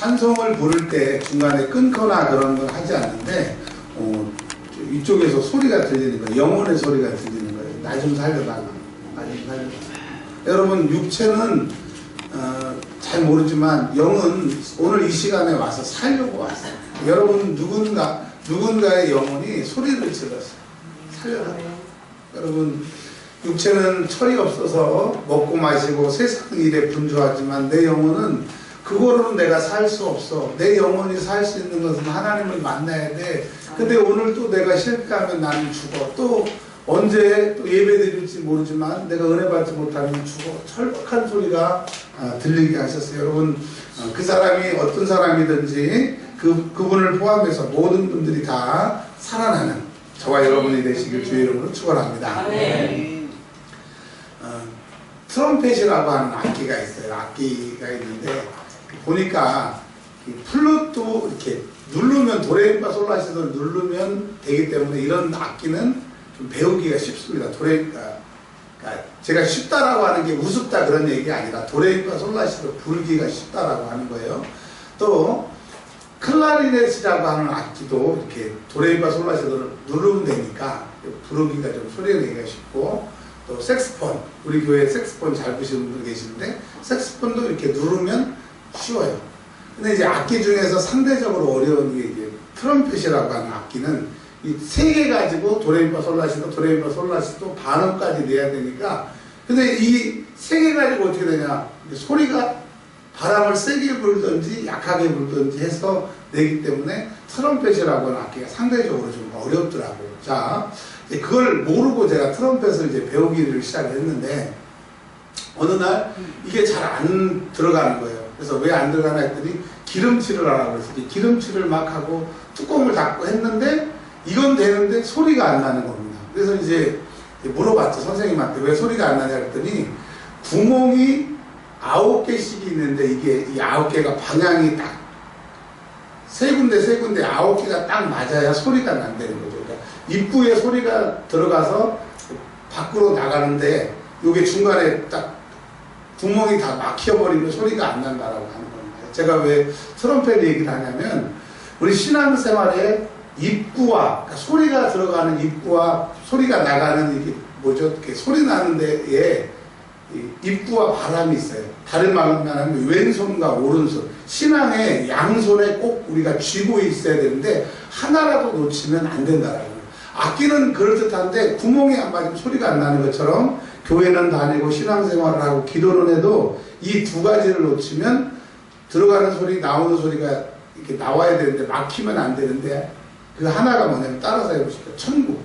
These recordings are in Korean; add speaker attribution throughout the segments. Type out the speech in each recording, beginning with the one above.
Speaker 1: 찬송을 부를 때 중간에 끊거나 그런 건 하지 않는데 이쪽에서 소리가 들리는 거예요. 영혼의 소리가 들리는 거예요. 나 좀 살려달라. 나 좀 살려달라. 여러분 육체는 잘 모르지만 영은 오늘 이 시간에 와서 살려고 왔어요. 여러분 누군가의 영혼이 소리를 질렀어요. 살려달라. 여러분 육체는 철이 없어서 먹고 마시고 세상 일에 분주하지만 내 영혼은 그거로는 내가 살 수 없어. 내 영혼이 살 수 있는 것은 하나님을 만나야 돼. 근데 오늘 또 내가 실패하면 나는 죽어. 또 언제 또 예배 드릴지 모르지만 내가 은혜 받지 못하면 죽어. 철박한 소리가 들리게 하셨어요. 여러분 그 사람이 어떤 사람이든지 그분을 포함해서 모든 분들이 다 살아나는 저와 여러분이 되시길 주의 이름으로 축원합니다. 트럼펫이라고 하는 악기가 있어요. 악기가 있는데 보니까 플룻도 이렇게 누르면 도레미파 솔라시도를 누르면 되기 때문에 이런 악기는 좀 배우기가 쉽습니다. 그러니까 제가 쉽다라고 하는 게 우습다 그런 얘기가 아니라 도레미파 솔라시도 불기가 쉽다라고 하는 거예요. 또 클라리넷이라고 하는 악기도 이렇게 도레미파 솔라시도를 누르면 되니까 부르기가 좀 소리내기가 쉽고 또 색스폰, 우리 교회에 색스폰 잘 부시는 분들 계시는데 색스폰도 이렇게 누르면 쉬워요. 근데 이제 악기 중에서 상대적으로 어려운 게 이제 트럼펫이라고 하는 악기는 이 세 개 가지고 도레미파 솔라시도, 도레미파 솔라시도 반음까지 내야 되니까 근데 이 세 개 가지고 어떻게 되냐 소리가 바람을 세게 불든지 약하게 불든지 해서 내기 때문에 트럼펫이라고 하는 악기가 상대적으로 좀 어렵더라고요. 자, 이제 그걸 모르고 제가 트럼펫을 이제 배우기를 시작했는데 어느 날 이게 잘 안 들어가는 거예요. 그래서 왜 안 들어가나 했더니 기름칠을 하라고 그래서 기름칠을 막 하고 뚜껑을 닫고 했는데 이건 되는데 소리가 안 나는 겁니다. 그래서 이제 물어봤죠. 선생님한테 왜 소리가 안 나냐 했더니 구멍이 9개씩이 있는데 이게 이 9개가 방향이 딱 세 군데 9개가 딱 맞아야 소리가 난다는 거죠. 그러니까 입구에 소리가 들어가서 밖으로 나가는데 이게 중간에 딱 구멍이 다 막혀버리면 소리가 안 난다라고 하는 겁니다. 제가 왜 트럼펫 얘기를 하냐면 우리 신앙생활에 입구와 그러니까 소리가 들어가는 입구와 소리가 나가는 이게 뭐죠? 이렇게 소리 나는 데에 입구와 바람이 있어요. 다른 말로 하면 왼손과 오른손 신앙의 양손에 꼭 우리가 쥐고 있어야 되는데 하나라도 놓치면 안 된다라고 해요. 악기는 그럴듯한데 구멍이 안 맞으면 소리가 안 나는 것처럼 교회는 다니고 신앙생활을 하고 기도는 해도 이 두 가지를 놓치면 들어가는 소리 나오는 소리가 이렇게 나와야 되는데 막히면 안 되는데 그 하나가 뭐냐면 따라서 해보실게요. 천국.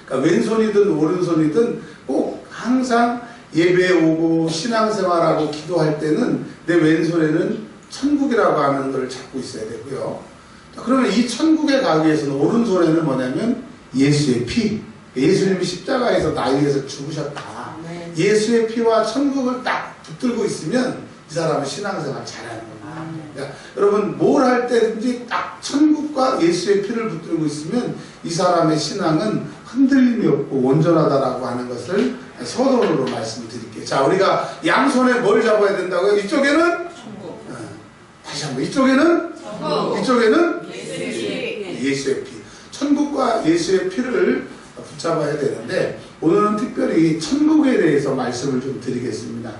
Speaker 1: 그러니까 왼손이든 오른손이든 꼭 항상 예배에 오고 신앙생활하고 기도할 때는 내 왼손에는 천국이라고 하는 걸 잡고 있어야 되고요. 그러면 이 천국에 가기 위해서는 오른손에는 뭐냐면 예수의 피. 예수님이 십자가에서 나를 위해서 죽으셨다. 네. 예수의 피와 천국을 딱 붙들고 있으면 이 사람은 신앙생활 잘하는 겁니다. 그러니까 여러분 뭘 할 때든지 딱 천국과 예수의 피를 붙들고 있으면 이 사람의 신앙은 흔들림이 없고 온전하다라고 하는 것을 서론으로 말씀드릴게요. 자, 우리가 양손에 뭘 잡아야 된다고요? 이쪽에는 천국. 다시 한번 이쪽에는 천국. 이쪽에는 예수의 피. 천국과 예수의 피를 붙잡아야 되는데 오늘은 특별히 천국에 대해서 말씀을 좀 드리겠습니다.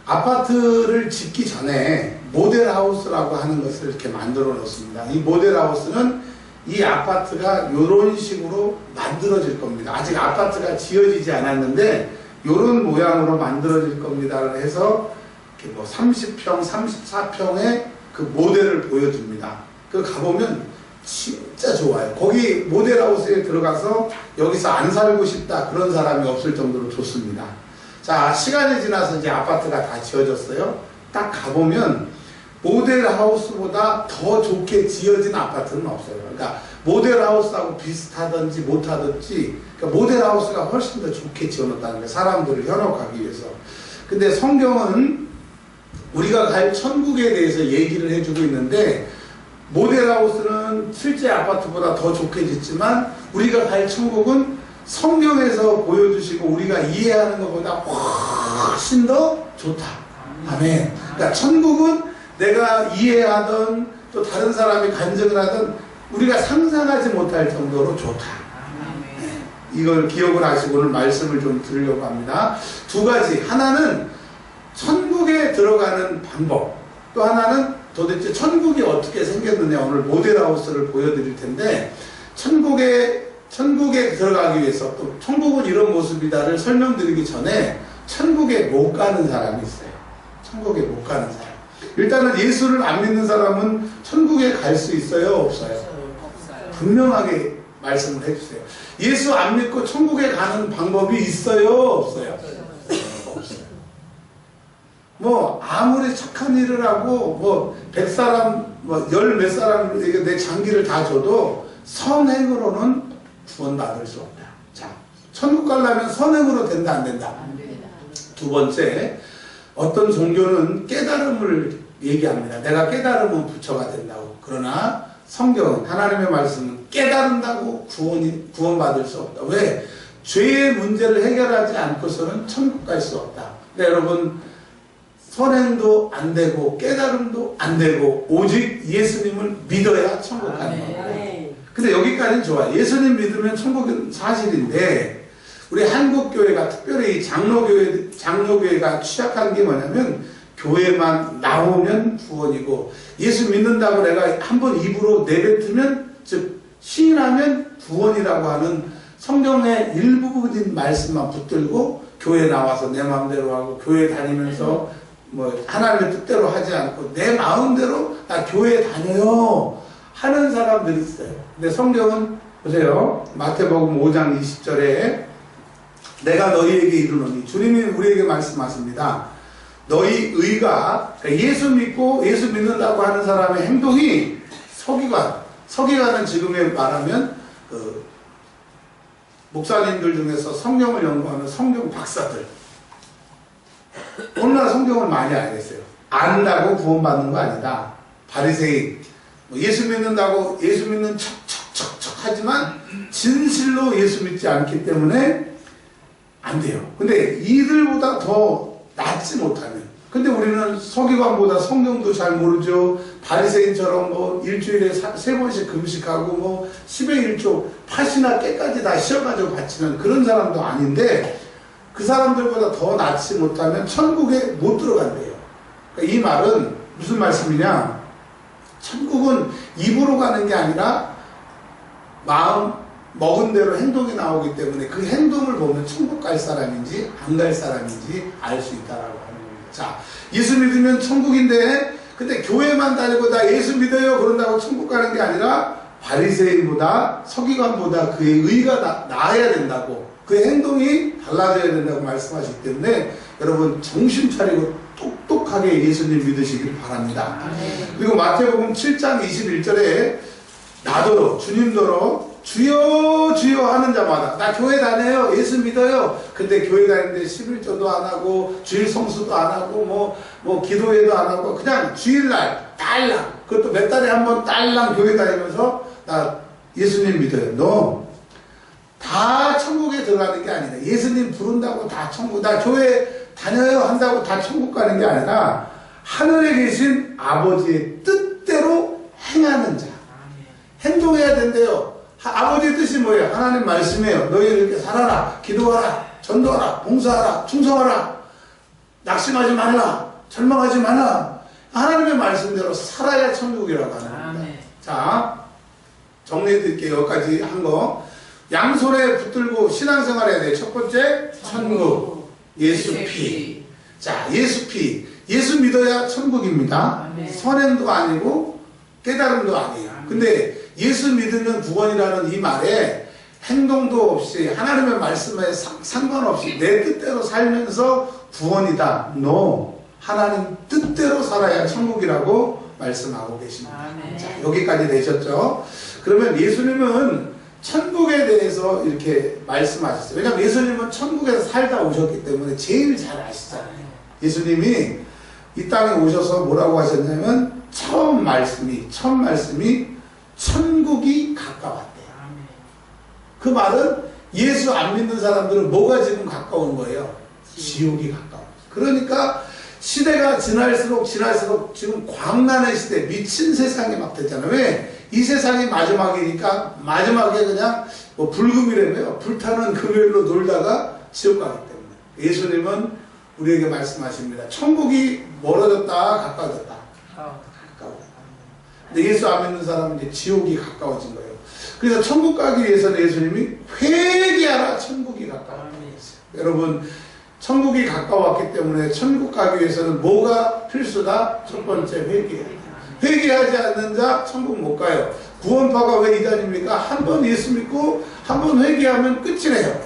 Speaker 1: 아파트를 짓기 전에 모델하우스라고 하는 것을 이렇게 만들어 놓습니다. 이 모델하우스는 이 아파트가 이런 식으로 만들어질 겁니다. 아직 아파트가 지어지지 않았는데 이런 모양으로 만들어질 겁니다. 해서 이렇게 뭐 30평, 34평의 그 모델을 보여줍니다. 그 가보면 진짜 좋아요. 거기 모델하우스에 들어가서 여기서 안 살고 싶다 그런 사람이 없을 정도로 좋습니다. 자, 시간이 지나서 이제 아파트가 다 지어졌어요. 딱 가보면 모델하우스보다 더 좋게 지어진 아파트는 없어요. 그러니까 모델하우스하고 비슷하든지 못하든지 그러니까 모델하우스가 훨씬 더 좋게 지어놨다는 거예요. 사람들을 현혹하기 위해서. 근데 성경은 우리가 갈 천국에 대해서 얘기를 해주고 있는데 모델하우스는 실제 아파트보다 더 좋게 짓지만 우리가 갈 천국은 성경에서 보여주시고 우리가 이해하는 것보다 훨씬 더 좋다. 아멘. 그러니까 천국은 내가 이해하던 또 다른 사람이 간증을 하던 우리가 상상하지 못할 정도로 좋다. 네. 이걸 기억을 하시고 오늘 말씀을 좀 드리려고 합니다. 두 가지. 하나는 천국에 들어가는 방법. 또 하나는 도대체 천국이 어떻게 생겼느냐. 오늘 모델하우스를 보여드릴 텐데 천국에 들어가기 위해서 또 천국은 이런 모습이다를 설명드리기 전에 천국에 못 가는 사람이 있어요. 천국에 못 가는 사람. 일단은 예수를 안 믿는 사람은 천국에 갈 수 있어요? 없어요? 분명하게 말씀을 해주세요. 예수 안 믿고 천국에 가는 방법이 있어요? 없어요? 없어요. 뭐 아무리 착한 일을 하고 뭐 100사람 뭐 열 몇 사람에게 내 장기를 다 줘도 선행으로는 구원받을 수 없다. 자, 천국 가려면 선행으로 된다 안 된다? 안 된다. 두 번째, 어떤 종교는 깨달음을 얘기합니다. 내가 깨달으면 부처가 된다고. 그러나 성경은 하나님의 말씀은 깨달은다고 구원받을 수 없다. 왜? 죄의 문제를 해결하지 않고서는 천국 갈 수 없다. 그러니까 여러분 선행도 안 되고 깨달음도 안 되고 오직 예수님을 믿어야 천국 가는 거예요. 근데 여기까지는 좋아. 예수님 믿으면 천국은 사실인데 우리 한국교회가 특별히 장로교회가 취약한 게 뭐냐면 교회만 나오면 구원이고 예수 믿는다고 내가 한번 입으로 내뱉으면 즉 시인하면 구원이라고 하는 성경의 일부분인 말씀만 붙들고 교회 나와서 내 마음대로 하고 교회 다니면서 뭐 하나님의 뜻대로 하지 않고 내 마음대로 나 교회 다녀요 하는 사람들이 있어요. 근데 성경은 보세요. 마태복음 5장 20절에 내가 너희에게 이르노니 주님이 우리에게 말씀하십니다. 너희 의가 그러니까 예수 믿고 예수 믿는다고 하는 사람의 행동이 서기관은 지금에 말하면 그 목사님들 중에서 성경을 연구하는 성경 박사들 오늘날 성경을 많이 알겠어요. 안다고 구원받는 거 아니다. 바리새인 예수 믿는다고 예수 믿는 척 하지만 진실로 예수 믿지 않기 때문에 안 돼요. 근데 이들보다 더 낫지 못하면 근데 우리는 서기관보다 성경도 잘 모르죠. 바리새인처럼 뭐 일주일에 3번씩 금식하고 뭐 10의 1조 팥이나 깨까지 다 씌어가지고 바치는 그런 사람도 아닌데 그 사람들보다 더 낫지 못하면 천국에 못 들어간대요. 그러니까 이 말은 무슨 말씀이냐? 천국은 입으로 가는 게 아니라 마음 먹은 대로 행동이 나오기 때문에 그 행동을 보면 천국 갈 사람인지 안 갈 사람인지 알 수 있다라고 하는 겁니다. 자, 예수 믿으면 천국인데 근데 교회만 다니고 나 예수 믿어요 그런다고 천국 가는 게 아니라 바리새인보다 서기관보다 그의 의가 나아야 된다고 그의 행동이 달라져야 된다고 말씀하시기 때문에 여러분 정신 차리고 똑똑하게 예수님 믿으시길 바랍니다. 그리고 마태복음 7장 21절에 나더러 주님더러 주여 주여 하는 자마다 나 교회 다녀요 예수 믿어요 근데 교회 다니는데 11조도 안 하고 주일 성수도 안 하고 뭐 기도회도 안 하고 그냥 주일날 딸랑 그것도 몇 달에 한 번 딸랑 교회 다니면서 나 예수님 믿어요. 너 다 천국에 들어가는 게 아니다. 예수님 부른다고 다 천국 나 교회 다녀요 한다고 다 천국 가는 게 아니라 하늘에 계신 아버지의 뜻대로 행하는 자 행동해야 된대요. 아버지의 뜻이 뭐예요? 하나님 말씀이에요. 너희 이렇게 살아라, 기도하라, 전도하라, 봉사하라, 충성하라, 낙심하지 말라, 절망하지 말라. 하나님의 말씀대로 살아야 천국이라고 하는 겁니다. 자, 정리해 드릴게요. 여기까지 한 거. 양손에 붙들고 신앙생활 해야 돼요. 첫 번째, 천국, 예수 피. 자, 예수 피. 예수 믿어야 천국입니다. 선행도 아니고 깨달음도 아니에요. 근데 예수 믿으면 구원이라는 이 말에 행동도 없이 하나님의 말씀에 상관없이 내 뜻대로 살면서 구원이다. No. 하나님 뜻대로 살아야 천국이라고 말씀하고 계십니다. 자, 여기까지 되셨죠? 그러면 예수님은 천국에 대해서 이렇게 말씀하셨어요. 왜냐하면 예수님은 천국에서 살다 오셨기 때문에 제일 잘 아시잖아요. 예수님이 이 땅에 오셔서 뭐라고 하셨냐면 첫 말씀이 천국이 가까웠대요. 그 말은 예수 안 믿는 사람들은 뭐가 지금 가까운 거예요? 지옥이 가까워. 그러니까 시대가 지날수록 지금 광란의 시대, 미친 세상이 막 됐잖아요. 왜? 이 세상이 마지막이니까 마지막에 그냥 뭐 불금이라며요. 불타는 금요일로 놀다가 지옥 가기 때문에. 예수님은 우리에게 말씀하십니다. 천국이 멀어졌다, 가까워졌다. 가까워. 근데 예수 안 믿는 사람은 이제 지옥이 가까워진 거예요. 그래서 천국 가기 위해서는 예수님이 회개하라, 천국이 가까웠다고 했어요. 여러분, 천국이 가까웠기 때문에 천국 가기 위해서는 뭐가 필수다? 첫 번째, 회개해야 돼. 회개하지 않는 자 천국 못 가요. 구원파가 왜 이단입니까? 한 번 예수 믿고 한 번 회개하면 끝이래요.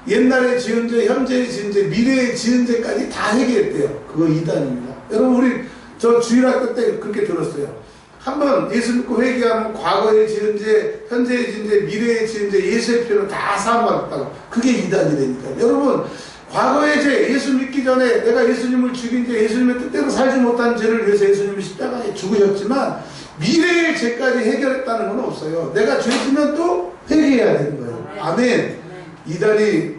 Speaker 1: 옛날에 지은 죄, 현재의 지은 죄, 미래의 지은 죄까지 다 회개했대요. 그거 이단입니다. 여러분, 우리 저 주일학교 때 그렇게 들었어요. 한 번 예수 믿고 회개하면 과거에 지은 죄, 현재에 지은 죄, 미래에 지은 죄, 예수의 피로 다 사함받았다고. 그게 이단이 되니까. 여러분, 과거의 죄, 예수 믿기 전에 내가 예수님을 죽인 죄, 예수님의 뜻대로 살지 못한 죄를 위해서 예수님이 십자가에 죽으셨지만 미래의 죄까지 해결했다는 건 없어요. 내가 죄 지면 또 회개해야 되는 거예요. 아멘. 이단이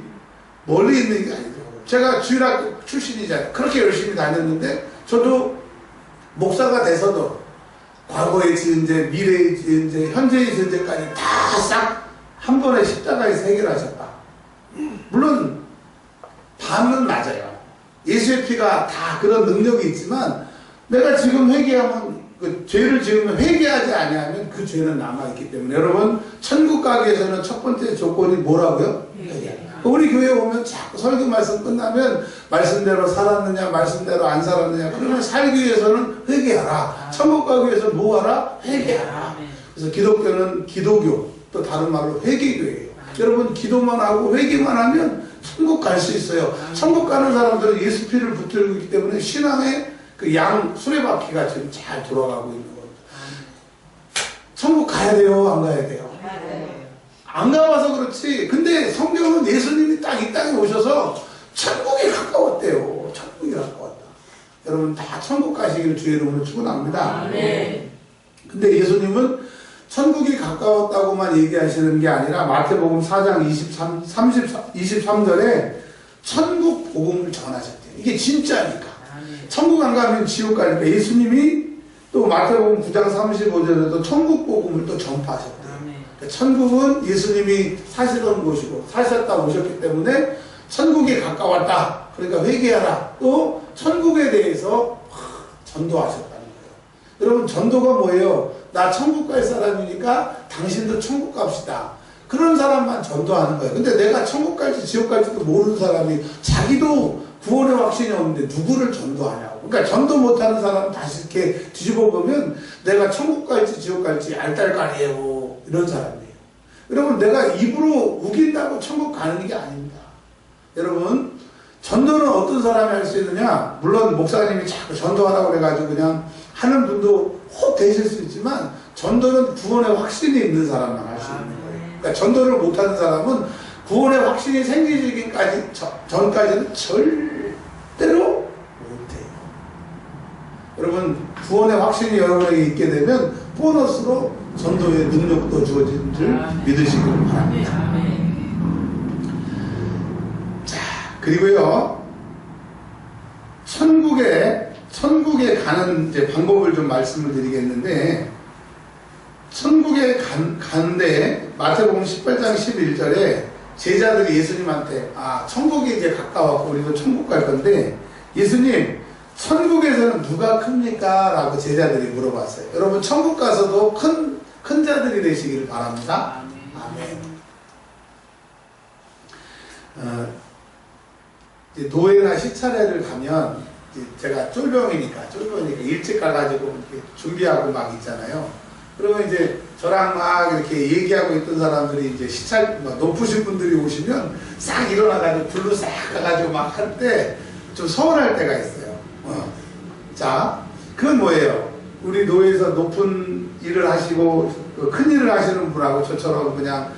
Speaker 1: 멀리 있는 게 아니더라고요. 제가 주일학교 출신이잖아요. 그렇게 열심히 다녔는데 저도 목사가 돼서도 과거의 지은 죄, 미래의 지은 죄, 현재의 지은 죄까지 다 싹 한 번에 십자가에서 해결하셨다. 물론 반은 맞아요. 예수의 피가 다 그런 능력이 있지만 내가 지금 회개하면 그 죄를 지으면 회개하지 아니하면 그 죄는 남아있기 때문에 여러분 천국 가기 위해서는 첫 번째 조건이 뭐라고요? 회개. 우리 교회 오면 자꾸 설교 말씀 끝나면 말씀대로 살았느냐 말씀대로 안 살았느냐 그러면 살기 위해서는 회개하라. 천국 가기 위해서 뭐 하라? 회개하라. 그래서 기독교는 기도교 또 다른 말로 회개교예요. 여러분 기도만 하고 회개만 하면 천국 갈 수 있어요. 천국 가는 사람들은 예수 피를 붙들고 있기 때문에 신앙의 그 양 수레바퀴가 지금 잘 돌아가고 있는 거예요. 천국 가야 돼요? 안 가야 돼요? 안 가봐서 그렇지. 근데 성경은 예수님이 딱 이 땅에 오셔서 천국이 가까웠대요. 천국이 가까웠다. 여러분 다 천국 가시기를 주의 이름으로 축원합니다. 근데 예수님은 천국이 가까웠다고만 얘기하시는 게 아니라 마태복음 4장 23절에 천국 복음을 전하셨대요. 이게 진짜니까. 천국 안 가면 지옥 가니까 예수님이 또 마태복음 9장 35절에도 천국 복음을 또 전파하셨대요. 천국은 예수님이 사시던 곳이고 사셨다 오셨기 때문에 천국이 가까웠다. 그러니까 회개하라. 또 천국에 대해서 전도하셨다는 거예요. 여러분 전도가 뭐예요? 나 천국 갈 사람이니까 당신도 천국 갑시다. 그런 사람만 전도하는 거예요. 근데 내가 천국 갈지 지옥 갈지도 모르는 사람이 자기도 구원의 확신이 없는데 누구를 전도하냐고. 그러니까 전도 못하는 사람은 다시 이렇게 뒤집어 보면 내가 천국 갈지 지옥 갈지 알딸딸이에요. 이런 사람이에요. 여러분 내가 입으로 우긴다고 천국 가는 게 아닙니다. 여러분 전도는 어떤 사람이 할 수 있느냐. 물론 목사님이 자꾸 전도하라고 그래가지고 그냥 하는 분도 혹 되실 수 있지만 전도는 구원의 확신이 있는 사람만 할 수 있는 거예요. 그러니까 전도를 못하는 사람은 구원의 확신이 생기기까지 전까지는 절대로 못해요. 여러분 구원의 확신이 여러분에게 있게 되면 보너스로 전도의 능력도 주어진 줄 믿으시길 바랍니다. 자, 그리고요 천국에 가는 이제 방법을 좀 말씀을 드리겠는데, 천국에 가는데 마태복음 18장 11절에 제자들이 예수님한테 천국이 이제 가까웠고 우리도 천국 갈 건데 예수님 천국에서는 누가 큽니까? 라고 제자들이 물어봤어요. 여러분 천국 가서도 큰 자들이 되시기를 바랍니다. 아멘. 이제 노예나 시차례를 가면 제가 쫄병이니까 일찍 가가지고 이렇게 준비하고 막 있잖아요. 그러면 이제 저랑 막 이렇게 얘기하고 있던 사람들이 이제 높으신 분들이 오시면 싹 일어나가지고 불로 싹 가가지고 막 할 때 좀 서운할 때가 있어요. 자, 그건 뭐예요? 우리 노예에서 높은 일을 하시고 큰 일을 하시는 분하고 저처럼 그냥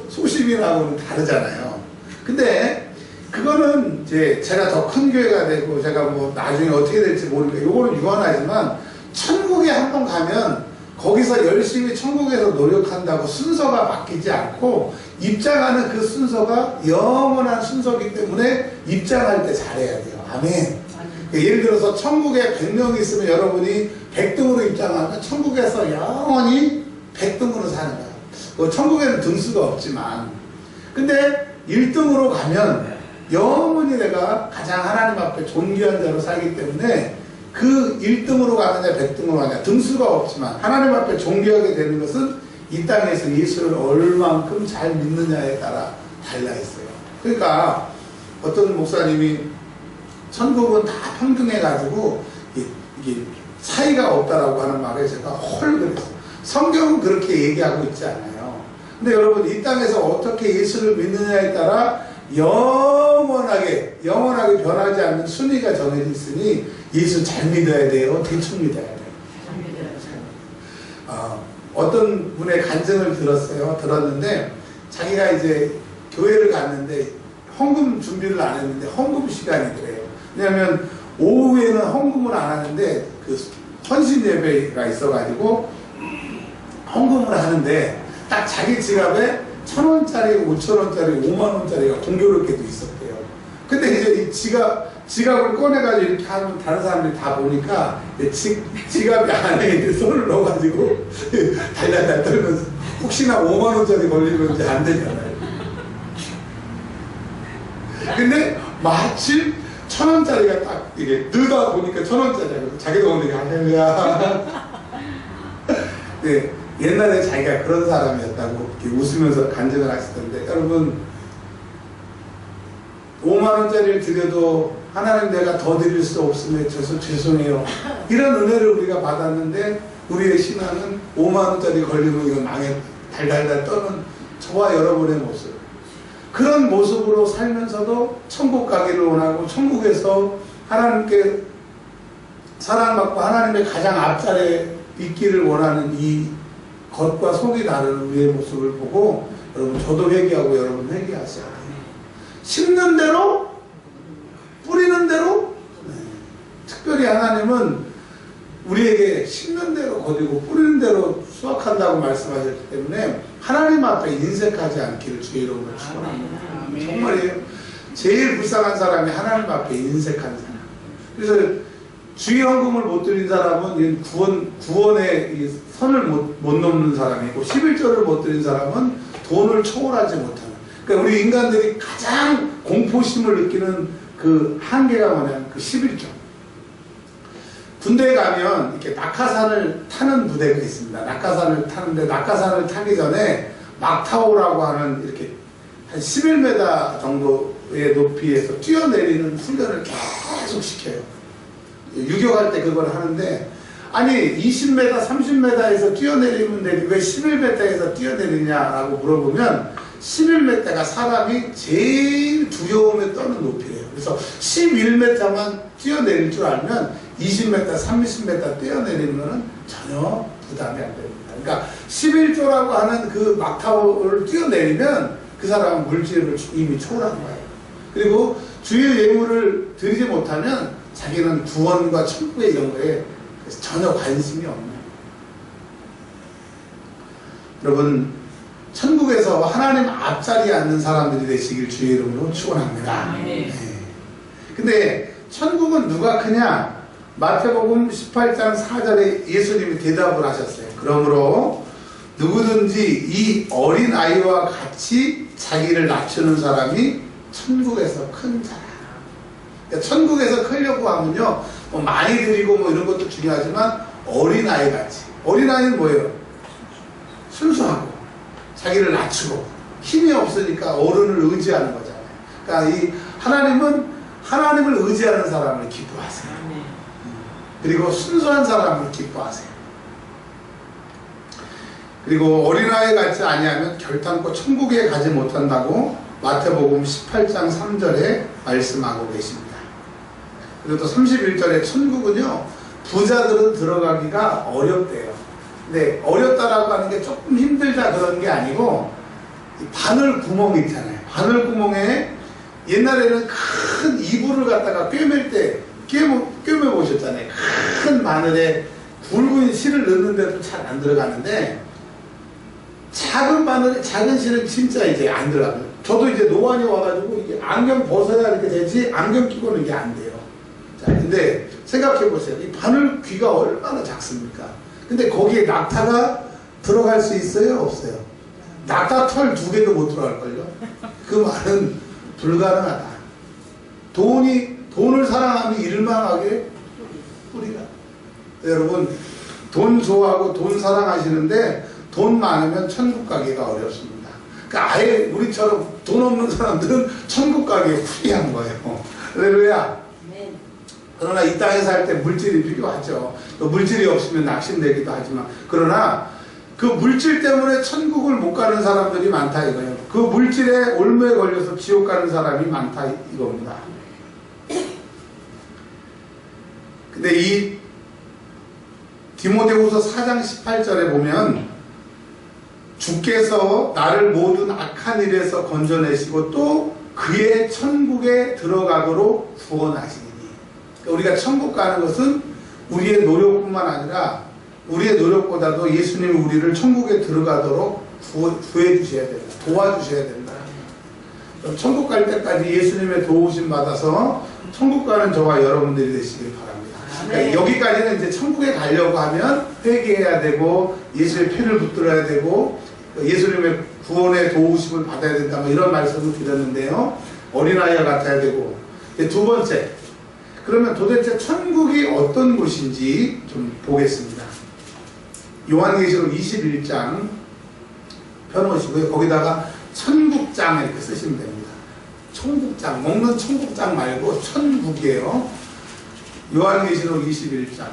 Speaker 1: 소시민하고는 다르잖아요. 근데 그거는 이제 제가 더 큰 교회가 되고 제가 뭐 나중에 어떻게 될지 모르니까 요거는 유한하지만 천국에 한번 가면 거기서 열심히 천국에서 노력한다고 순서가 바뀌지 않고 입장하는 그 순서가 영원한 순서이기 때문에 입장할 때 잘해야 돼요. 아멘. 예를 들어서 천국에 100명이 있으면 여러분이 100등으로 입장하면 천국에서 영원히 100등으로 사는 거예요. 천국에는 등수가 없지만, 근데 1등으로 가면 영원히 내가 가장 하나님 앞에 존귀한 자로 살기 때문에 그 1등으로 가느냐 100등으로 가느냐 등수가 없지만 하나님 앞에 존귀하게 되는 것은 이 땅에서 예수를 얼만큼 잘 믿느냐에 따라 달라 있어요. 그러니까 어떤 목사님이 천국은 다 평등해가지고 이게 차이가 없다라고 하는 말에 제가 헐 그랬어요. 성경은 그렇게 얘기하고 있지 않아요. 근데 여러분 이 땅에서 어떻게 예수를 믿느냐에 따라 영원하게 변하지 않는 순위가 정해져 있으니 예수 잘 믿어야 돼요? 대충 믿어야 돼요? 어떤 분의 간증을 들었는데 자기가 이제 교회를 갔는데 헌금 준비를 안 했는데 헌금 시간이더래요. 왜냐하면 오후에는 헌금을 안 하는데 그 헌신 예배가 있어가지고 헌금을 하는데 딱 자기 지갑에 1,000원짜리, 5,000원짜리, 5만원짜리가 공교롭게도 있었대요. 근데 이제 이 지갑을 꺼내가지고 이렇게 하면 다른 사람들이 다 보니까 지갑이 안에 이제 손을 넣어가지고 달달달 떨면서 혹시나 5만원짜리 걸리면 이제 안 되잖아요. 근데 마침 1,000원짜리가 딱 이게 넣다 보니까 1,000원짜리가 자기도 오늘 할렐루야. 네, 옛날에 자기가 그런 사람이었다고 이렇게 웃으면서 간증을 하시던데, 여러분 5만원짜리를 드려도 하나님 내가 더 드릴 수 없으면 죄송해요. 이런 은혜를 우리가 받았는데 우리의 신앙은 5만원짜리 걸리고 이거 망해 달달달 떠는 저와 여러분의 모습, 그런 모습으로 살면서도 천국 가기를 원하고 천국에서 하나님께 사랑받고 하나님의 가장 앞자리에 있기를 원하는 이 겉과 속이 다른 우리의 모습을 보고 여러분 저도 회개하고 여러분 회개하셔야 돼요. 심는 대로 뿌리는 대로. 특별히 하나님은 우리에게 심는 대로 거두고 뿌리는 대로 수확한다고 말씀하셨기 때문에 하나님 앞에 인색하지 않기를 주의 이름으로 축원합니다. 정말이에요. 제일 불쌍한 사람이 하나님 앞에 인색한 사람. 그래서 주의 헌금을 못 드린 사람은 구원의 선을 못 넘는 사람이고 11조를 못 드린 사람은 돈을 초월하지 못하는. 그러니까 우리 인간들이 가장 공포심을 느끼는 그 한계가 뭐냐면 그 11조. 군대에 가면 이렇게 낙하산을 타는 부대가 있습니다. 낙하산을 타는데 낙하산을 타기 전에 막타오라고 하는 이렇게 한 11m 정도의 높이에서 뛰어내리는 훈련을 계속 시켜요. 유격할 때 그걸 하는데, 아니 20m, 30m에서 뛰어내리면 되지 왜 11m에서 뛰어내리냐라고 물어보면 11m가 사람이 제일 두려움에 떠는 높이래요. 그래서 11m만 뛰어내릴 줄 알면 20m, 30m 뛰어내리면 전혀 부담이 안 됩니다. 그러니까 11조라고 하는 그 막타오를 뛰어내리면 그 사람은 물질을 이미 초월한 거예요. 그리고 주의 예물을 드리지 못하면 자기는 구원과 천국의 이런 거에 전혀 관심이 없네요. 여러분 천국에서 하나님 앞자리에 앉는 사람들이 되시길 주의 이름으로 축원합니다. 네. 근데 천국은 누가 크냐? 마태복음 18장 4절에 예수님이 대답을 하셨어요. 그러므로 누구든지 이 어린 아이와 같이 자기를 낮추는 사람이 천국에서 큰 자라. 그러니까 천국에서 크려고 하면요, 뭐 많이 드리고 뭐 이런 것도 중요하지만 어린 아이 같이. 어린 아이는 뭐예요? 순수하고 자기를 낮추고 힘이 없으니까 어른을 의지하는 거잖아요. 그러니까 이 하나님을 의지하는 사람을 기뻐하세요. 그리고 순수한 사람을 기뻐하세요. 그리고 어린아이 같지 아니하면 결탄코 천국에 가지 못한다고 마태복음 18장 3절에 말씀하고 계십니다. 그리고 또 31절에 천국은요, 부자들은 들어가기가 어렵대요. 근데 어렵다라고 하는 게 조금 힘들다 그런 게 아니고, 바늘 구멍 있잖아요. 바늘 구멍에 옛날에는 큰 이불을 갖다가 꿰매 보셨잖아요. 큰 바늘에 굵은 실을 넣는데도 잘 안 들어가는데, 작은 바늘에 작은 실은 진짜 이제 안 들어가요. 저도 이제 노안이 와가지고 이게 안경 벗어야 이렇게 되지, 안경 끼고는 이게 안 돼요. 자, 근데 생각해 보세요. 이 바늘 귀가 얼마나 작습니까? 근데 거기에 낙타가 들어갈 수 있어요? 없어요? 낙타 털 2개도 못 들어갈걸요? 그 말은 불가능하다. 돈을 사랑하면 일망하게 뿌리가. 여러분, 돈 좋아하고 돈 사랑하시는데 돈 많으면 천국 가기가 어렵습니다. 그러니까 아예 우리처럼 돈 없는 사람들은 천국 가기에 불리한 거예요. 할렐루야. 그러나 이 땅에 살 때 물질이 필요하죠. 물질이 없으면 낙심되기도 하지만, 그러나 그 물질 때문에 천국을 못 가는 사람들이 많다 이거예요. 그 물질에 올무에 걸려서 지옥 가는 사람이 많다 이겁니다. 근데 이 디모데후서 4장 18절에 보면 주께서 나를 모든 악한 일에서 건져내시고 또 그의 천국에 들어가도록 구원하시니. 우리가 천국 가는 것은 우리의 노력뿐만 아니라 우리의 노력보다도 예수님이 우리를 천국에 들어가도록 구해 주셔야 된다. 도와주셔야 된다. 천국 갈 때까지 예수님의 도우심 받아서 천국 가는 저와 여러분들이 되시길 바랍니다. 그러니까 여기까지는 이제 천국에 가려고 하면 회개해야 되고 예수의 피를 붙들어야 되고 예수님의 구원의 도우심을 받아야 된다. 이런 말씀을 드렸는데요. 어린아이와 같아야 되고. 두 번째, 그러면 도대체 천국이 어떤 곳인지 좀 보겠습니다. 요한계시록 21장 펴놓으시고요. 거기다가 천국장 이렇게 쓰시면 됩니다. 천국장, 먹는 천국장 말고 천국이에요. 요한계시록 21장.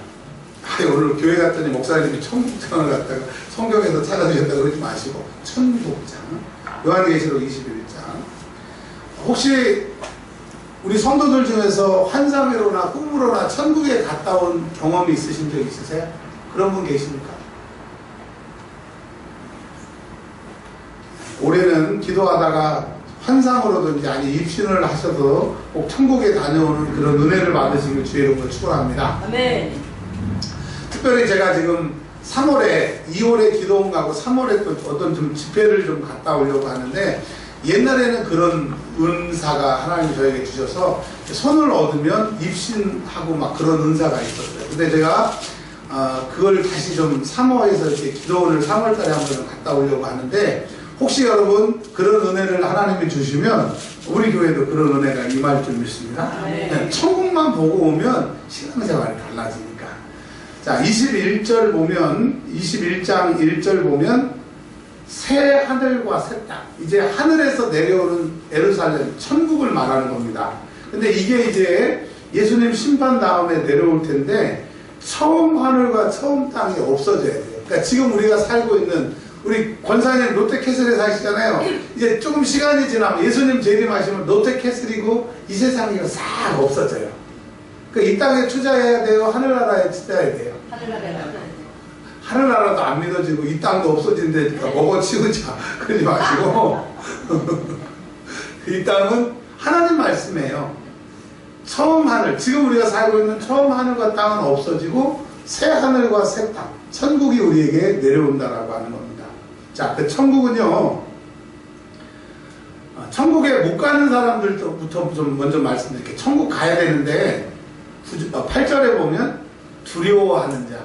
Speaker 1: 오늘 교회 갔더니 목사님이 천국장을 갖다가 성경에서 찾아주셨다고 그러지 마시고 천국장. 요한계시록 21장. 혹시 우리 성도들 중에서 환상으로나 꿈으로나 천국에 갔다 온 경험이 있으신 적 있으세요? 그런 분 계십니까? 올해는 기도하다가 환상으로든지 아니 입신을 하셔도 꼭 천국에 다녀오는 그런 은혜를 받으시길 주의 이름으로 축원합니다.
Speaker 2: 아멘.
Speaker 1: 특별히 제가 지금 3월에 2월에 기도원 가고 3월에 또 어떤 좀 집회를 좀 갔다 오려고 하는데, 옛날에는 그런 은사가 하나님이 저에게 주셔서 선을 얻으면 입신하고 막 그런 은사가 있었어요. 근데 제가 그걸 다시 좀 사모해서 이렇게 기도원을 3월달에 한번 갔다 오려고 하는데, 혹시 여러분 그런 은혜를 하나님이 주시면 우리 교회도 그런 은혜가 임할 줄 믿습니다. 네. 천국만 보고 오면 신앙생활이 달라지니까. 자, 21절 보면, 21장 1절 보면 새 하늘과 새 땅, 이제 하늘에서 내려오는 예루살렘, 천국을 말하는 겁니다. 근데 이게 이제 예수님 심판 다음에 내려올 텐데 처음 하늘과 처음 땅이 없어져야 돼요. 그러니까 지금 우리가 살고 있는, 우리 권사님 롯데캐슬에 사시잖아요. 이제 조금 시간이 지나면 예수님 재림하시면 롯데캐슬이고 이 세상이 싹 없어져요. 그러니까 이 땅에 투자해야 돼요? 하늘나라에 투자해야 돼요? 하늘나라도 안 믿어지고 이 땅도 없어진다니까 먹어치우자 그러지 마시고 이 땅은 하나님 말씀이에요. 처음 하늘, 지금 우리가 살고 있는 처음 하늘과 땅은 없어지고 새 하늘과 새 땅, 천국이 우리에게 내려온다라고 하는 겁니다. 자, 그 천국은요, 천국에 못 가는 사람들부터 좀 먼저 말씀드릴게요. 천국 가야 되는데 8절에 보면 두려워하는 자,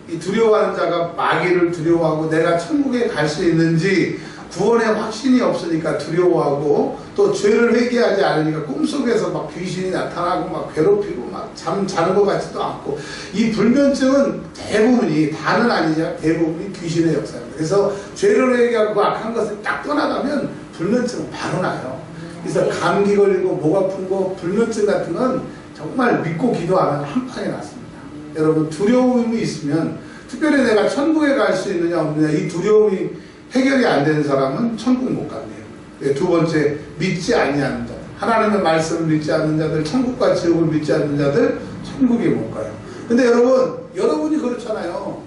Speaker 1: 이 두려워하는 자가 마귀를 두려워하고 내가 천국에 갈 수 있는지 구원의 확신이 없으니까 두려워하고, 또 죄를 회개하지 않으니까 꿈속에서 막 귀신이 나타나고 막 괴롭히고 막 잠 자는 것 같지도 않고, 이 불면증은 대부분이, 다는 아니냐, 대부분이 귀신의 역사입니다. 그래서 죄를 회개하고 그 악한 것을 딱 떠나가면 불면증은 바로 나요. 그래서 감기 걸리고 목 아픈 거, 불면증 같은 건 정말 믿고 기도하면 한 방에 낫습니다. 여러분, 두려움이 있으면, 특별히 내가 천국에 갈 수 있느냐 없느냐, 이 두려움이 해결이 안 되는 사람은 천국 못 간대요. 두 번째, 믿지 아니하는 자들, 하나님의 말씀을 믿지 않는 자들, 천국과 지옥을 믿지 않는 자들 천국에 못 가요. 근데 여러분이 그렇잖아요.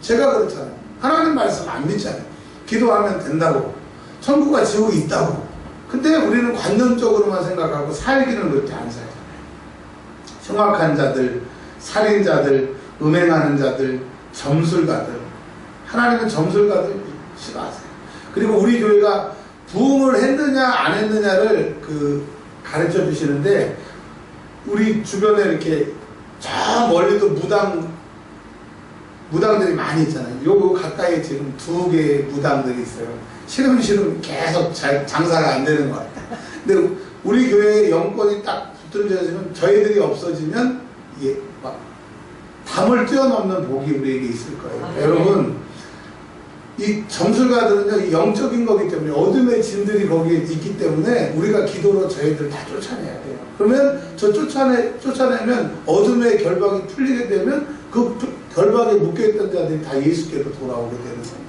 Speaker 1: 제가 그렇잖아요. 하나님 말씀 안 믿잖아요. 기도하면 된다고, 천국과 지옥이 있다고. 근데 우리는 관념적으로만 생각하고 살기는 그렇게 안 살잖아요. 흉악한 자들, 살인자들, 음행하는 자들, 점술가들, 하나님은 점술가들 싫어하세요. 그리고 우리 교회가 부흥을 했느냐 안 했느냐를 가르쳐 주시는데, 우리 주변에 이렇게 저 멀리도 무당들이 많이 있잖아요. 요 가까이에 지금 2개의 무당들이 있어요. 시름시름 계속 장사가 안 되는 것 같아요. 근데 우리 교회에 영권이 딱 붙들어지면 저희들이 없어지면 이게 막 담을 뛰어넘는 복이 우리에게 있을 거예요. 여러분, 이 점술가들은요, 이 영적인 거기 때문에 어둠의 진들이 거기에 있기 때문에 우리가 기도로 저희들 다 쫓아내야 돼요. 그러면 저 쫓아내면 어둠의 결박이 풀리게 되면 그 결박에 묶여있던 자들이 다 예수께로 돌아오게 되는 겁니다.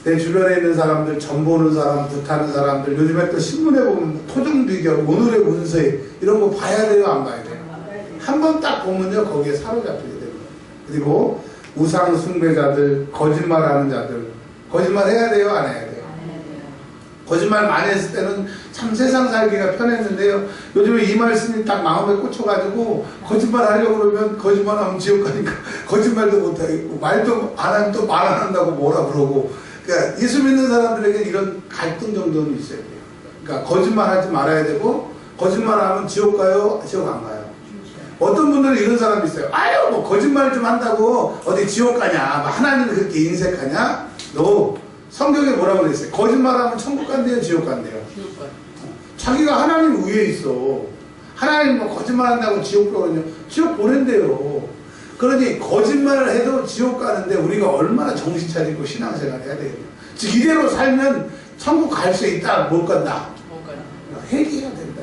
Speaker 1: 내 주변에 있는 사람들, 점 보는 사람, 굿하는 사람들, 요즘에 또 신문에 보면 토종 비결, 오늘의 운세 이런 거 봐야 돼요, 안 봐야 돼요? 한 번 딱 보면요, 거기에 사로잡히게 됩니다. 그리고 우상 숭배자들, 거짓말하는 자들, 거짓말 해야 돼요, 안 해야 돼요? 거짓말 많이 했을 때는 참 세상 살기가 편했는데요. 요즘에 이 말씀이 딱 마음에 꽂혀가지고 거짓말 하려고 그러면 거짓말하면 지옥 가니까 거짓말도 못하겠고 말도 안 하면 또 말 안 한다고 뭐라 그러고. 그러니까 예수 믿는 사람들에게 이런 갈등 정도는 있어야 돼요. 그러니까 거짓말 하지 말아야 되고, 거짓말하면 지옥 가요, 지옥 안 가요? 어떤 분들은 이런 사람이 있어요. 아유, 뭐 거짓말 좀 한다고 어디 지옥 가냐, 뭐 하나님을 그렇게 인색하냐? 너 성경에 뭐라고 그랬어요? 거짓말하면 천국 간대요, 지옥 간대요? 자기가 하나님 위에 있어. 하나님 뭐 거짓말 한다고 지옥 가거든요. 지옥 보낸대요. 그러니 거짓말을 해도 지옥 가는데 우리가 얼마나 정신 차리고 신앙생활 해야 되겠냐. 즉 이대로 살면 천국 갈 수 있다, 못 간다? 회개해야 된다.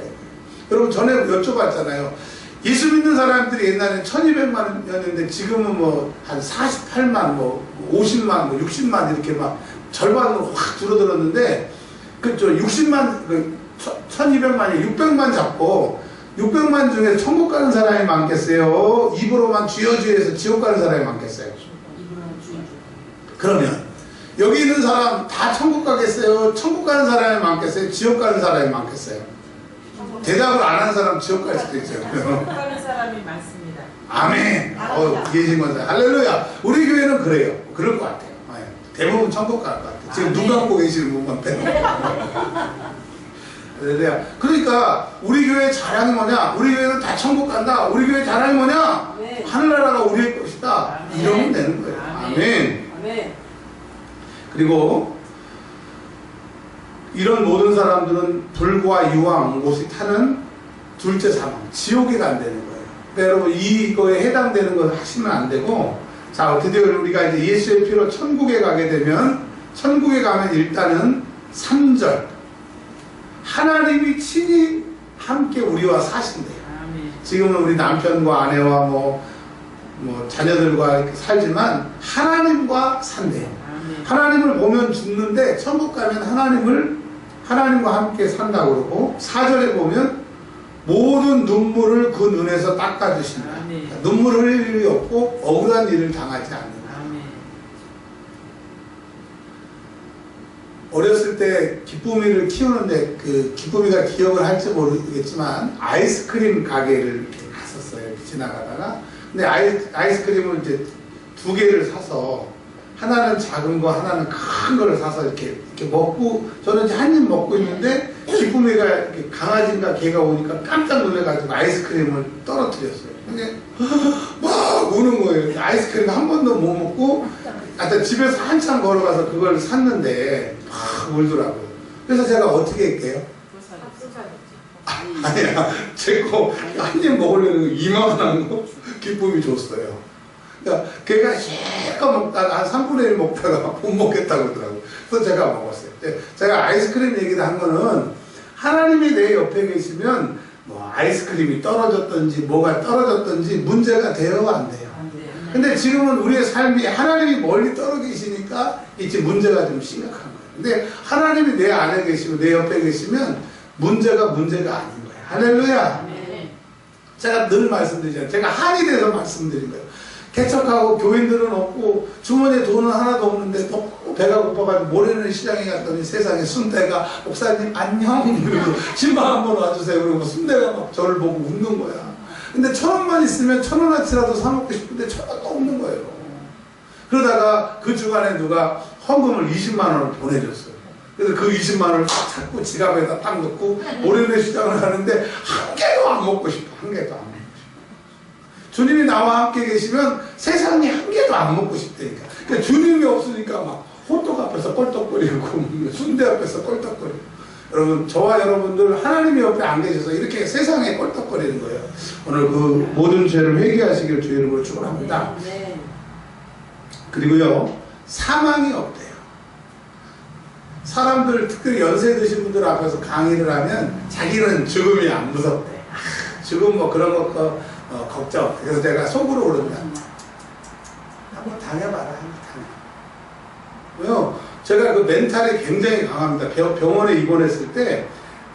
Speaker 1: 여러분, 전에 여쭤봤잖아요. 예수 믿는 사람들이 옛날에 1200만 년인데 지금은 뭐 한 48만, 뭐 50만, 뭐 60만 이렇게 막 절반으로 확 줄어들었는데, 그죠? 60만, 1200만이 600만 잡고 600만 중에 천국 가는 사람이 많겠어요? 입으로만 주여주여해서 지옥 가는 사람이 많겠어요? 그러면 여기 있는 사람 다 천국 가겠어요? 천국 가는 사람이 많겠어요? 지옥 가는 사람이 많겠어요? 대답을 안 하는 사람 지옥 갈 수도 있어요.
Speaker 2: 지옥 가는 사람이 많습니다.
Speaker 1: 아멘. 계신 건데 할렐루야. 우리 교회는 그래요. 그럴 것 같아요. 대부분 천국 갈 것 같아요. 지금 눈 감고 계시는 분만 빼고. 그러니까 우리 교회의 자랑이 뭐냐? 우리 교회는 다 천국 간다. 우리 교회의 자랑이 뭐냐?
Speaker 2: 네.
Speaker 1: 하늘나라가 우리의 것이다.
Speaker 2: 아멘.
Speaker 1: 이러면 되는 거예요. 아멘.
Speaker 2: 아멘.
Speaker 1: 그리고 이런 모든 사람들은 불과 유황, 못이 타는 둘째 사망, 지옥에 간다는 거예요. 그러니까 여러분, 이거에 해당되는 걸 하시면 안 되고, 자, 드디어 우리가 이제 예수의 피로 천국에 가게 되면, 천국에 가면 일단은 3절. 하나님이 친히 함께 우리와 사신대요. 지금은 우리 남편과 아내와 뭐 자녀들과 이렇게 살지만 하나님과 산대요. 하나님을 보면 죽는데 천국 가면 하나님과 함께 산다고 그러고, 4절에 보면 모든 눈물을 그 눈에서 닦아주신다. 그러니까 눈물 흘릴 일이 없고 억울한 일을 당하지 않는다. 어렸을 때 기쁨이를 키우는데 그 기쁨이가 기억을 할지 모르겠지만 아이스크림 가게를 갔었어요. 지나가다가. 근데 아이스크림을 이제 2개를 사서, 하나는 작은 거, 하나는 큰 거를 사서 이렇게 먹고, 저는 이제 한 입 먹고 있는데 기쁨이가 이렇게 강아지인가 개가 오니까 깜짝 놀래가지고 아이스크림을 떨어뜨렸어요. 근데 막 우는 거예요. 아이스크림 한 번도 못 먹고, 하여튼 집에서 한참 걸어가서 그걸 샀는데 막 울더라고요. 그래서 제가 어떻게 할게요? 아니야, 제 거 한 입 먹으려는 이만한 거 기쁨이 줬어요. 그러니까 걔가 실컷 먹다가 한 3분의 1 먹다가 못 먹겠다고 그러더라고요. 그래서 제가 먹었어요. 제가 아이스크림 얘기를 한 거는, 하나님이 내 옆에 계시면 뭐 아이스크림이 떨어졌든지 뭐가 떨어졌든지 문제가 돼요, 안 돼요? 근데 지금은 우리의 삶이 하나님이 멀리 떨어 계시니까 이제 문제가 좀 심각한 거예요. 근데 하나님이 내 안에 계시고 내 옆에 계시면 문제가 아닌 거예요. 할렐루야. 제가 늘 말씀드리잖아요. 제가 한이 돼서 말씀드린 거예요. 개척하고 교인들은 없고 주머니에 돈은 하나도 없는데 배가 고파가지고 모레는 시장에 갔더니 세상에 순대가, 목사님 안녕 그리고 신방 한번 와주세요. 그리고 순대가 막 저를 보고 웃는 거야. 근데 1,000원만 있으면 1,000원어치라도 사 먹고 싶은데 1,000원도 없는 거예요. 그러다가 그 주간에 누가 헌금을 20만 원을 보내줬어요. 그래서 그 20만 원을 딱 찾고 지갑에다 딱 넣고 모래내 시장을 가는데 한 개도 안 먹고 싶어. 한 개도 안 먹고 싶어. 주님이 나와 함께 계시면 세상에 한 개도 안 먹고 싶다니까. 그러니까 주님이 없으니까 막 호떡 앞에서 껄떡거리고 순대 앞에서 껄떡거리고. 여러분, 저와 여러분들 하나님이 옆에 안 계셔서 이렇게 세상에 껄떡거리는 거예요. 오늘 그 모든 죄를 회개하시길 주의 이름으로 축원합니다. 그리고요, 사망이 없대요. 사람들, 특별히 연세 드신 분들 앞에서 강의를 하면 자기는 죽음이 안 무섭대. 죽음 뭐 그런 거 걱정. 그래서 제가 속으로 그럽니다. 한번 당해봐라. 한번 당해. 왜요? 제가 그 멘탈이 굉장히 강합니다. 병원에 입원했을 때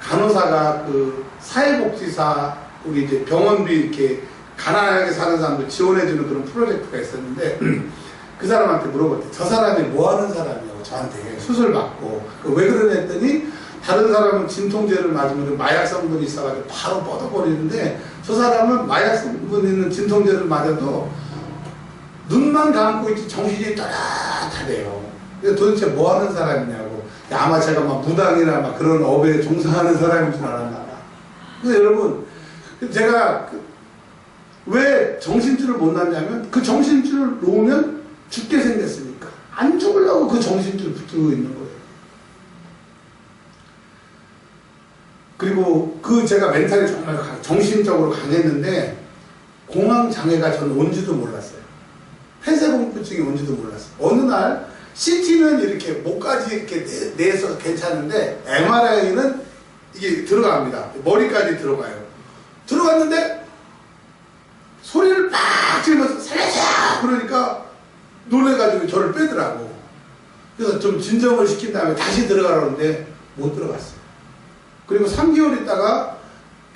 Speaker 1: 간호사가 그 사회복지사 우리 이제 병원비 이렇게 가난하게 사는 사람들 지원해주는 그런 프로젝트가 있었는데 그 사람한테 물어봤대. 저 사람이 뭐 하는 사람이냐고 저한테 수술 받고 왜 그러냐 했더니 다른 사람은 진통제를 맞으면 마약 성분이 있어가지고 바로 뻗어버리는데 저 사람은 마약 성분 있는 진통제를 맞아도 눈만 감고 있지 정신이 또렷하대요. 도대체 뭐 하는 사람이냐고. 아마 제가 막 무당이나 막 그런 업에 종사하는 사람인 줄 알았나 봐. 그래서 여러분, 제가 왜 정신줄을 못 놨냐면 그 정신줄을 놓으면 죽게 생겼으니까. 안 죽으려고 그 정신줄 붙들고 있는 거예요. 그리고 제가 멘탈이 정말 정신적으로 강했는데 공황장애가 저는 온지도 몰랐어요. 폐쇄공포증이 온지도 몰랐어요. 어느 날 CT는 이렇게 목까지 이렇게 내서 괜찮은데 MRI는 이게 들어갑니다. 머리까지 들어가요. 들어갔는데 소리를 막 지르면서 살려줘! 그러니까 놀래가지고 저를 빼더라고. 그래서 좀 진정을 시킨 다음에 다시 들어가라는데 못 들어갔어요. 그리고 3개월 있다가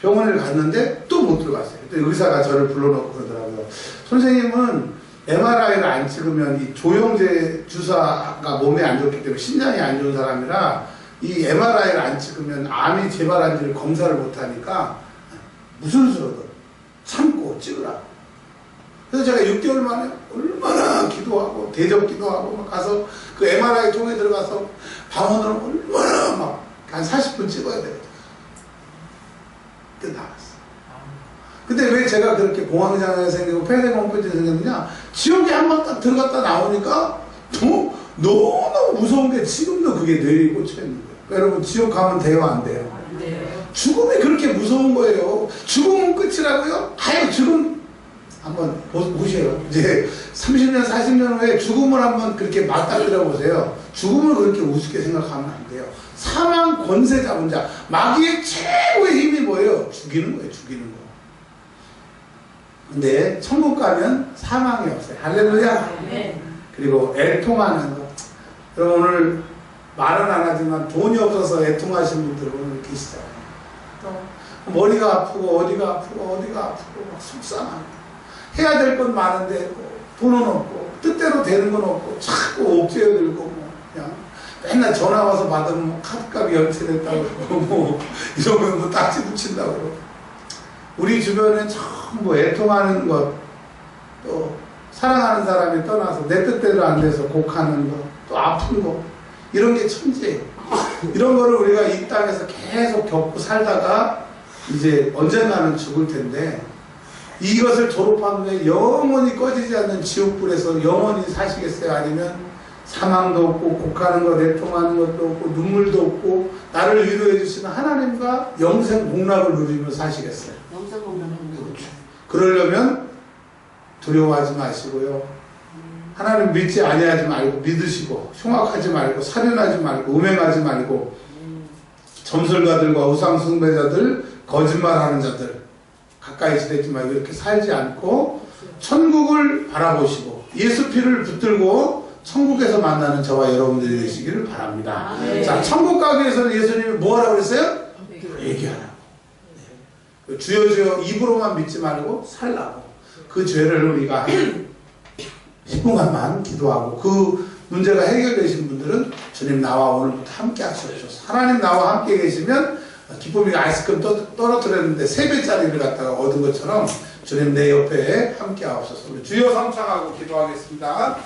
Speaker 1: 병원을 갔는데 또 못 들어갔어요. 그때 의사가 저를 불러놓고 그러더라고요. 선생님은 MRI를 안 찍으면 이 조영제 주사가 몸에 안 좋기 때문에 신장이 안 좋은 사람이라 이 MRI를 안 찍으면 암이 재발한지를 검사를 못하니까 무슨 수로든 참고 찍으라고. 그래서 제가 6개월 만에 얼마나 기도하고 대접 기도하고 막 가서 그 MRI 통에 들어가서 방언으로 얼마나 막 한 40분 찍어야 되거든요. 끝나갔어. 근데 왜 제가 그렇게 공황장애가 생기고 폐쇄공포증이 생겼느냐? 지옥에 한 번 딱 들어갔다 나오니까 너무 무서운 게 지금도 그게 뇌에 꽂혀 있는 거예요. 여러분, 지옥 가면 돼요, 안 돼요? 죽음이 그렇게 무서운 거예요. 죽음은 끝이라고요? 아유, 죽음 한번 보세요. 이제 30년, 40년 후에 죽음을 한번 그렇게 맞닥뜨려 보세요. 죽음을 그렇게 우습게 생각하면 안 돼요. 사망 권세 잡은 자, 마귀의 최고의 힘이 뭐예요? 죽이는 거예요, 죽이는 거. 근데 천국 가면 사망이 없어요. 할렐루야. 그리고 애통하는 거. 여러분, 오늘 말은 안 하지만 돈이 없어서 애통하신 분들 오늘 계시잖아요. 또 머리가 아프고 어디가 아프고 막 속상하고 해야 될 건 많은데 돈은 없고 뜻대로 되는 건 없고 자꾸 옥죄어 들고 뭐 그냥 맨날 전화 와서 받으면 뭐 카드값이 연체됐다고 그러고 뭐 이러면 뭐 딱지 붙인다고 그러고. 우리 주변에 전부 애통하는 것, 또 사랑하는 사람이 떠나서 내 뜻대로 안 돼서 곡하는 것, 또 아픈 것, 이런 게 천지예요. 이런 거를 우리가 이 땅에서 계속 겪고 살다가 이제 언젠가는 죽을 텐데 이것을 졸업한 후에 영원히 꺼지지 않는 지옥불에서 영원히 사시겠어요? 아니면 사망도 없고 곡하는 것, 애통하는 것도 없고 눈물도 없고 나를 위로해 주시는 하나님과 영생 복락을 누리며 사시겠어요?
Speaker 3: 영생 복락은
Speaker 1: 그러려면 두려워하지 마시고요. 하나님 믿지 아니하지 말고 믿으시고 흉악하지 말고 살인하지 말고 음행하지 말고 점술가들과 우상숭배자들 거짓말하는 자들 가까이 지내지 말고 이렇게 살지 않고 천국을 바라보시고 예수 피를 붙들고 천국에서 만나는 저와 여러분들이 되시기를 바랍니다. 자, 천국 가기 위해서는 예수님이 뭐 하라고 그랬어요? 얘기하라고. 네. 주여 주여 입으로만 믿지 말고 살라고. 그 죄를 우리가 10분간만 기도하고 그 문제가 해결되신 분들은 주님 나와 오늘부터 함께 하시옵소서. 하나님 나와 함께 계시면 기쁨이 아이스크림 떨어뜨렸는데 3배짜리를 갖다가 얻은 것처럼 주님 내 옆에 함께 하옵소서. 주여 성창하고 기도하겠습니다.